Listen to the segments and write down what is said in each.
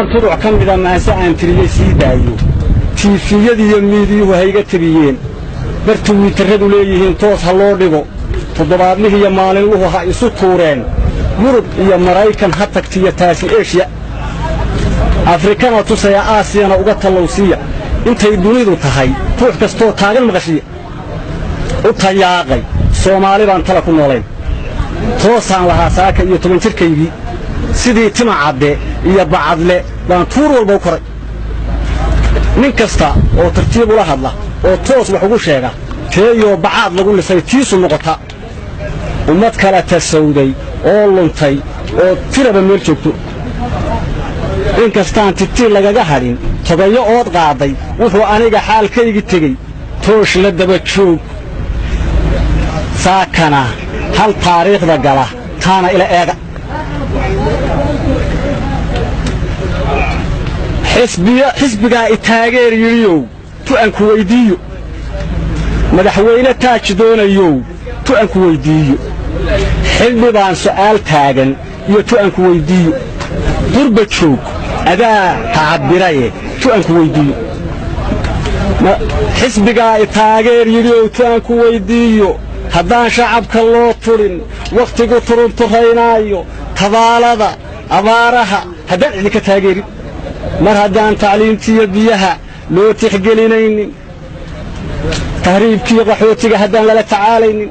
طرق كم ما سأن تريسي دايو تيفيدي يميدي وهيجة تبيين برتوي تردوا ليهن توس هالوردو تضرب له يا مالين وهو يسطورين يوروب يا مرايكان حتى كتير تاسي إيشيا أفريقيا وتوسيا آسيا وقت اللوسية أنت يدوني ذو تهاي تروح كستو تاجل مغشية وتياقي سومالي بانتلكم ولين توسان لها ساكا يتمنشر كيبي sidii tima cadde iyo bacadle baan tuur walba u koray nin kasta oo tartiib ula hadla oo toos wax ugu sheega teeyo bacad lagu lisay tiisu noqota ummad kala tasawday oo luntay oo tiraba meel joogto in kastaan titii lagaga harin tobayo ood qaaday wuxuu aniga xaalkaygi tegay toosh la daba joog saakana hal taariikhda gala taana ila eega xisbiga taageer yiriyo tu aan ku weydiiyo madaxweyne taaj doonayo tu aan ku weydiiyo xildhibaan su'aal taagan iyo tu aan ku weydiiyo durba joog adaa taabiraye tu aan ku weydiiyo xisbiga taageer yiriyo tu aan ku weydiiyo haddaan shacabka loo turin waqtigu turuntuhaynaayo tabaalada abaaraha haddaan idinka taageerin mar haddaan tacliintiyo biyaha loo tixgelinaynin tahriibkii qaxootiga haddaan lala tacaalaynin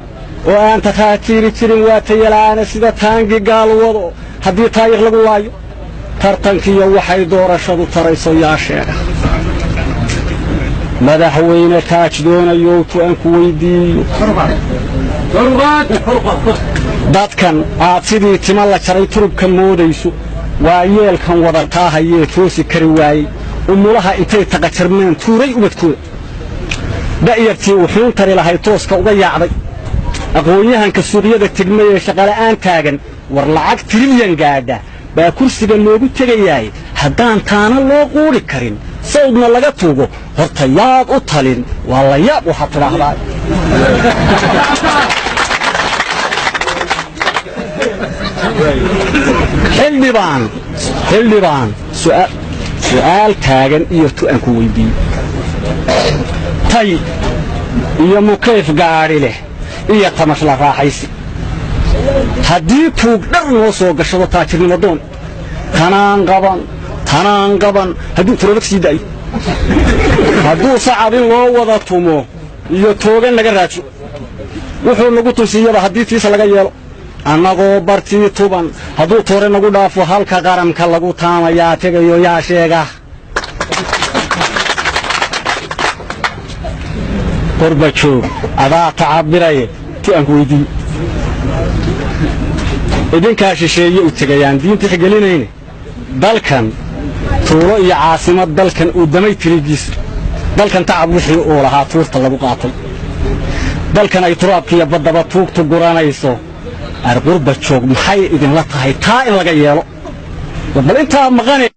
oo aan takhaatiiri jirin waa tayalaana sida taangi gaal wado haddii taariikh lagu waayo tartankiiyo waxay doorashadu tarayso yaa sheega madaxweyne taaj doonayo tu aan ku weydiiyo dadkan aad sidii tima la jaray turubka moodayso waa yeelkan wadataa hayee toosi kari waayey umulaha intay taqajarmeen tuuray ubadkooda da'yartii wuxuun tari lahay tooska uga yaacday aqoon-yahanka suuqyada tegmay ee shaqala'aan taagan war lacag trilyan gaadha baa kursiga loogu tegayaay haddaan taana loo quuri karin sawdna laga tuugo horta yaad u talin waa la yaab waxaad tidhaahdaa xildhibaan su'aal taagan iyo tu aan ku weydiiyo tay iyo mukayf gaadhi leh iyo tamash la raaxaysi haddii tuug dhar noo soo gashado taajirnimo doon tanaan qaban hadduu turabag sii da'yo hadduu sacab in loo wada tumo iyo toogan laga raajo wuxuu nagu tusiyaba haddii tiisa laga yeelo annagoo bartii tuban hadduu toore nagu dhaafo halka qaranka lagu taamayaa tegayo yaa sheega qorba joog adaa tacabiraye tu aan ku weydiiyo idinkaa shisheeye u tegayaan diinta xgelinayne dalkan tuulo iyo caasimad dalkan uu damay tirigiisa dalkan tacab wixii uu lahaa tuurta lagu qaatay dalkan ay turaabkiiyo baddaba tuugtu guranayso arqurba joog maxay idinla tahay taa in laga yeelo bal intaa maqane